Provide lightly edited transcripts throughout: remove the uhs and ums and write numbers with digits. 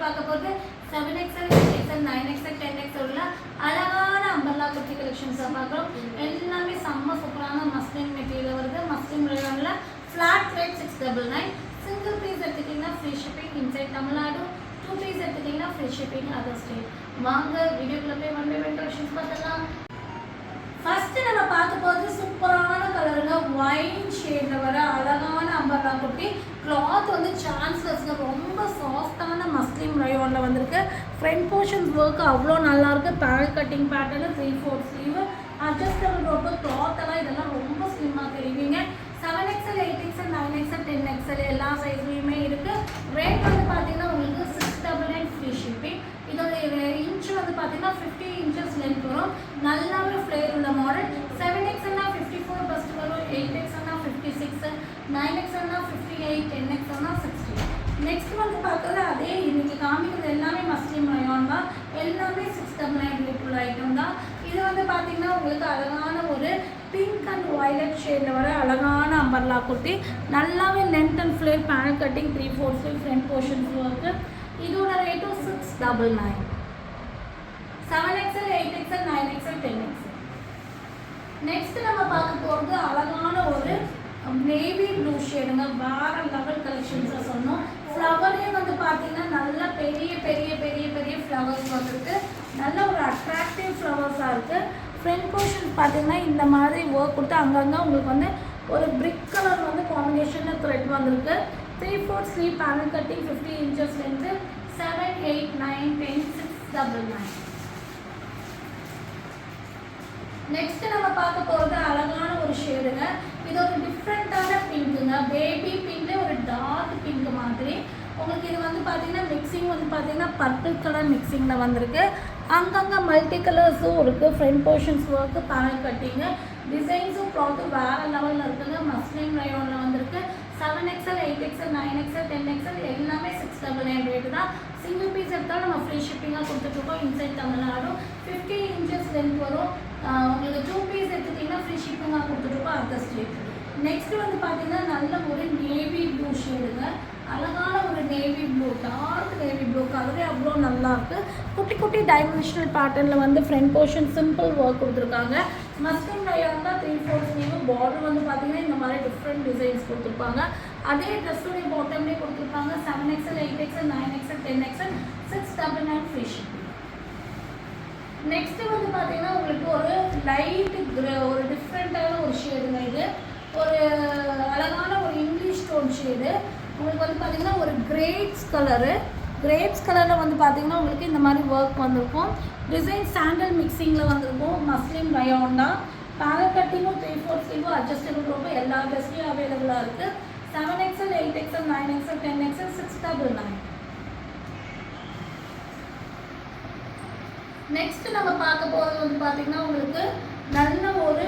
பார்க்க போகிறது 7XL 8XL 9XL 10XL உள்ள அழகான அம்பர்லா குர்த்தி கலெக்ஷன்ஸ் பார்க்குறோம். எல்லாமே செம்ம சூப்பரான மஸ்லின் மெட்டீரியல் வருது. மஸ்லின் ரேயான்ல ஃப்ளாட் ரேட் 699. சிங்கிள் பீஸ் எடுத்துக்கிட்டிங்கன்னா free shipping inside Tamil Nadu. 2 piece எடுத்துக்கிட்டிங்கன்னா ஃப்ரீ ஷிப்பிங் அதர் ஸ்டேட். வாங்க வீடியோக்குள்ள போய் ஒன் பை ஒன் கலெக்ஷன்ஸ் பார்த்துக்கலாம். ஃபர்ஸ்ட் நம்ம பார்க்க போகிறது சூப்பரான கலருங்க, ஒயின் ஷேட்ல வர அழகான அம்பர்லா குர்த்தி. கிளாத் வந்து சான்ஸ்லெஸ்ங்க, ரொம்ப சாஃப்டான மஸ்லின் ரயோன்ல வந்திருக்கு. ஃப்ரண்ட் போர்ஷன்ஸ் ஒர்க் அவ்வளோ நல்லா இருக்கு. பேல் cutting pattern 3/4 sleeve, adjustable rope, cloth எல்லாம் இதெல்லாம் ரொம்ப ஸ்லிம்மாக தெரிவிங்க. 7XL 8XL 9XL 10XL எல்லா சைஸ்லையுமே இருக்கு. ரேட் வந்து பார்த்தீங்கன்னா உங்களுக்கு 699 ஃப்ரீ ஷிப்பிங். இதோட இன்ச் வந்து பார்த்தீங்கன்னா 50 இன்ச்சஸ் லென்த் வரும். நல்லாவே ஃப்ளேர் உள்ள மாடல். 7XLனா 54 பஸ்ட் வரும், 8XLனா 56, 9XLனா 58, 10XLனா 60. நெக்ஸ்ட் வந்து பார்க்குறது அதே இன்னைக்கு காமிக்கிறது எல்லாமே மஸ்லின் ரயான் தான். எல்லாமே 699 ரேட்டுள்ள ஐட்டம் தான். இது வந்து பார்த்தீங்கன்னா உங்களுக்கு அழகான ஒரு பிங்க் அண்ட் வயலட் ஷேடில் வர அழகான அம்பர்லா குர்த்தி. நல்லாவே length and flare, panel cutting, 3/4 sleeve, front portions work. இதோட ரேட்டும் 699. 7XL 8XL 9XL 10XL. Next நம்ம பார்க்க போகிறது அழகான ஒரு நேவி ப்ளூ ஷேடுங்க. வேற லெவல் கலெக்ஷன்ஸை சொன்னோம். ஃப்ளவரே வந்து பார்த்தீங்கன்னா நல்ல பெரிய பெரிய பெரிய பெரிய ஃப்ளவர்ஸ் வந்துருக்கு. நல்ல ஒரு அட்ராக்டிவ் ஃப்ளவர்ஸாக இருக்குது. ஃப்ரண்ட் போர்ஷன் பார்த்தீங்கன்னா இந்த மாதிரி ஒர்க் கொடுத்து அங்கங்கே உங்களுக்கு வந்து ஒரு பிரிக் கலர் வந்து காம்பினேஷனில் த்ரெட் வந்திருக்கு. 3/4 sleeve, panel cutting, 50 inches length. 7, 8, 9, 10, 699. Next நம்ம பார்க்க போகிறது அழகான ஒரு ஷேடுங்க. இது ஒரு டிஃப்ரெண்ட்டான பிங்க்குங்க, பேபி பிங்க்ல ஒரு டார்க் பிங்க் மாதிரி. உங்களுக்கு இது வந்து பார்த்தீங்கன்னா மிக்சிங் வந்து பார்த்தீங்கன்னா பர்பிள் கலர் மிக்சிங்கில் வந்திருக்கு. அங்கங்கே மல்டி கலர்ஸும் இருக்குது. ஃப்ரண்ட் போர்ஷன்ஸ் ஒர்க்கு, பேனல் கட்டிங்கு, டிசைன்ஸும் க்ளாத்தும் வேறு லெவலில் இருக்குங்க. மஸ்லின் ரயோனில் வந்திருக்கு. 7XL 8XL 9XL 10XL எல்லாமே 699 ரேட்டு தான். சிங்கிள் பீஸ் எடுத்தாலும் நம்ம ஃப்ரீ ஷிப்பிங்காக கொடுத்துட்ருக்கோம் இன்சைட் தமிழ்நாடு. 50 இன்ச்சஸ் லென்த் வரும். உங்களுக்கு 2 பீஸ் எடுத்துட்டிங்கன்னா ஃப்ரீ ஷிப்பிங்காக கொடுத்துட்ருக்கோம் அதர் ஸ்டேட். நெக்ஸ்ட் வந்து பார்த்தீங்கன்னா நல்ல ஒரு நேவி ப்ளூ ஷேடுங்க. அழகான ஒரு navy blue, dark navy blue கலரே அவ்வளோ நல்லாயிருக்கு. குட்டி குட்டி டைமென்ஷனல் பேட்டர்னில் வந்து ஃப்ரண்ட் போர்ஷன் சிம்பிள் ஒர்க் கொடுத்துருக்காங்க. மஸ்லின் ரயான் தான் 3/4 ஸ்லீவ். பார்டர் வந்து பார்த்தீங்கன்னா இந்த மாதிரி டிஃப்ரெண்ட் டிசைன்ஸ் கொடுத்துருப்பாங்க. அதே ட்ரெஸ்ஸுடைய பாட்டம்லேயே கொடுத்துருப்பாங்க. 7XL 8XL 9XL 10XL 699 free shipping. Next வந்து பார்த்தீங்கன்னா உங்களுக்கு ஒரு லைட் ஒரு டிஃப்ரெண்ட்டான ஒரு ஷேடுங்க. இது ஒரு அழகான ஒரு இங்கிலீஷ் டோன் ஷேடு. உங்களுக்கு வந்து பார்த்தீங்கன்னா ஒரு கிரேப்ஸ் கலரில் வந்து பார்த்தீங்கன்னா உங்களுக்கு இந்த மாதிரி ஒர்க் வந்திருக்கும். டிசைன் சாண்டல் மிக்சிங்கில் வந்திருக்கும். மஸ்லின் ரயான் தான். பேனல் கட்டிங்கும் 3/4 ஸ்லீவும் அட்ஜஸ்டபிள் ரோப்பு எல்லா ட்ரெஸ்லையும் அவைலபிளாக இருக்குது. 7XL 8XL 9XL 10XL 699. Next நம்ம பார்க்க போகிறது வந்து பார்த்தீங்கன்னா உங்களுக்கு நல்ல ஒரு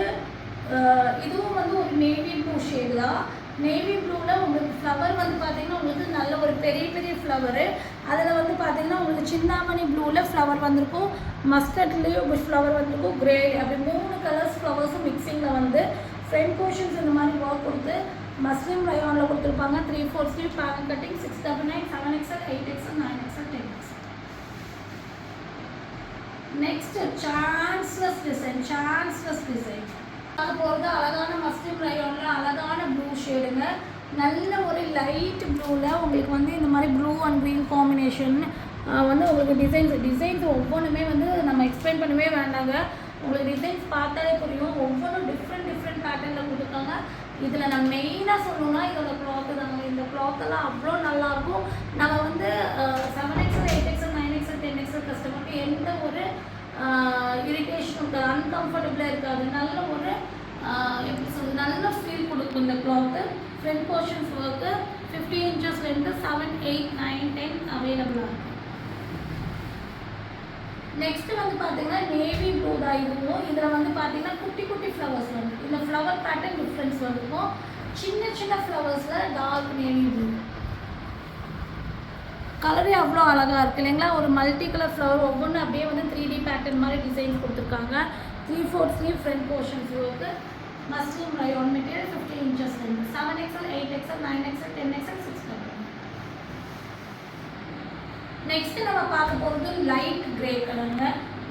இதுவும் வந்து ஒரு நேவி ப்ளூ ஷேடு தான். நேவி ப்ளூவில் உங்களுக்கு ஃப்ளவர் வந்து பார்த்தீங்கன்னா உங்களுக்கு நல்ல ஒரு பெரிய பெரிய ஃப்ளவரு. அதில் வந்து பார்த்தீங்கன்னா உங்களுக்கு சிந்தாமணி ப்ளூவில் ஃப்ளவர் வந்திருக்கும், மஸ்கட்லேயும் ஃப்ளவர் வந்திருக்கும், கிரே, அப்படி 3 கலர்ஸ் ஃப்ளவர்ஸும் மிக்சிங்கில் வந்து ஃப்ரண்ட் போர்ஷன்ஸ் இந்த மாதிரி ஒர்க் கொடுத்து மஸ்லின் ரயானில் கொடுத்துருப்பாங்க. 3/4 sleeve, panel cutting, 699. 7XL 8XL 9XL 10XL. Next chanceless design பார்க்க போகிறது அழகான மஸ்லின் ரயானில் அழகான ப்ளூ ஷேடுங்க. நல்ல ஒரு லைட் ப்ளூவில் உங்களுக்கு வந்து இந்த மாதிரி ப்ளூ அண்ட் க்ரீன் காம்பினேஷன் வந்து உங்களுக்கு டிசைன்ஸ் ஒவ்வொன்றுமே வந்து நம்ம எக்ஸ்பிளைன் பண்ணவே வேண்டாங்க. உங்களுக்கு டிசைன்ஸ் பார்த்தாலே புரியும். ஒவ்வொன்றும் டிஃப்ரெண்ட் பேட்டர்னில் கொடுத்துருக்காங்க. இதில் நான் மெயினாக சொல்லணும்னா இதோட க்ளாத்து தாங்க. இந்த க்ளாத்தெல்லாம் அவ்வளோ நல்லாயிருக்கும். நம்ம வந்து 7XL 8XL 9XL 10XL கஸ்டமருக்கு எந்த ஒரு இரிட்டேஷன் இருக்காது, அன்கம்ஃபர்டபுளாக இருக்காது. நல்ல ஒரு எப்படி சொல்கிறது, நல்ல ஃபீல் கொடுக்கும் இந்த cloth. Front portions work, 50 inches length, 7, 8, 9, 10 அவைலபிளாக இருக்குது. நெக்ஸ்ட் வந்து பார்த்தீங்கன்னா நேவி ப்ளூ தான் இதுவும். இதில் வந்து பார்த்தீங்கன்னா குட்டி குட்டி ஃப்ளவர்ஸ் வந்து இந்த ஃப்ளவர் பேட்டர்ன் டிஃப்ரென்ஸ் வந்துருக்கும். சின்ன ஃப்ளவர்ஸில் டார்க் நேவி ப்ளூ கலரே அவ்வளோ அழகாக இருக்குது இல்லைங்களா. ஒரு மல்டி கலர் ஃப்ளவர் ஒவ்வொன்றும் அப்படியே வந்து 3D பேட்டர்ன் மாதிரி டிசைன்ஸ் கொடுத்துருக்காங்க. 3/4 sleeve, front portions work, muslin rayon material, 50 inches length. 7XL 8XL 9XL 10XL 699. Next நம்ம பார்க்க போகிறது லைட் கிரே கலருங்க.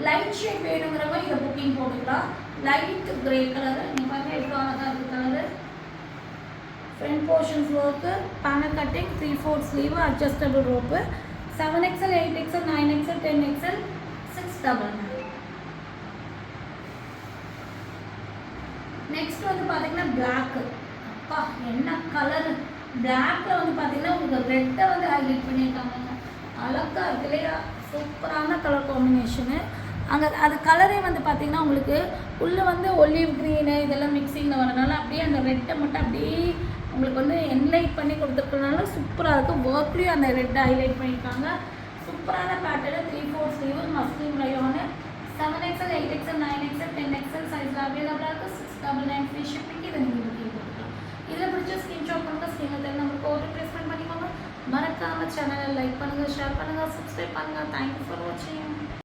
லைட் ஷேட் வேணுங்கிறவங்க இதை புக்கிங் போட்டுக்கலாம். லைட் கிரே கலரு நீங்கள் பாருங்கள் எவ்வளோ அழகாக இருக்குது colour. Front portions work, panel cutting, 3/4 sleeve, adjustable rope, 7XL, 8XL, 9XL, 10XL, 699. Next வந்து பார்த்தீங்கன்னா பிளாக்கு. அப்பா என்ன கலரு! பிளாக்ல வந்து பார்த்தீங்கன்னா உங்களுக்கு ரெட்டை வந்து ஹைலைட் பண்ணியிருக்காங்க. அழகாக இருக்கு இல்லையா? சூப்பரான கலர் காம்பினேஷனு. அங்கே அது கலரே வந்து பார்த்திங்கன்னா உங்களுக்கு உள்ளே வந்து ஒலிவ் க்ரீனு இதெல்லாம் மிக்சிங்கில் வரனால அப்படியே அந்த ரெட்டை மட்டும் அப்படியே உங்களுக்கு வந்து என்லைட் பண்ணி கொடுத்துருக்கனால சூப்பராக இருக்குது. ஒர்க்லேயும் அந்த ரெட்டை ஹைலைட் பண்ணியிருக்காங்க. சூப்பரான pattern, 3/4 sleeve, muslin ரயோனு, 7XL, 8XL, 9XL, 10XL சைஸில் அவைலபிளாக இருக்குது. 699 ஃப்ரீ ஷிப்பிங்க்கு இதை நீங்கள் புக்கிங் போட்டுக்கலாம். இதில் பிடிச்ச ஸ்க்ரீன்ஷாட் பண்ணுங்கள். ஸ்க்ரீனில் தெரிஞ்ச நம்மளுக்கு ஆர்டர் ப்ளேஸ்மெண்ட் பண்ணிக்கோங்க. மறக்காமல் சேனலை லைக் பண்ணுங்கள், ஷேர் பண்ணுங்கள், சப்ஸ்கிரைப் பண்ணுங்கள். தேங்க்யூ ஃபார் வாட்சிங்.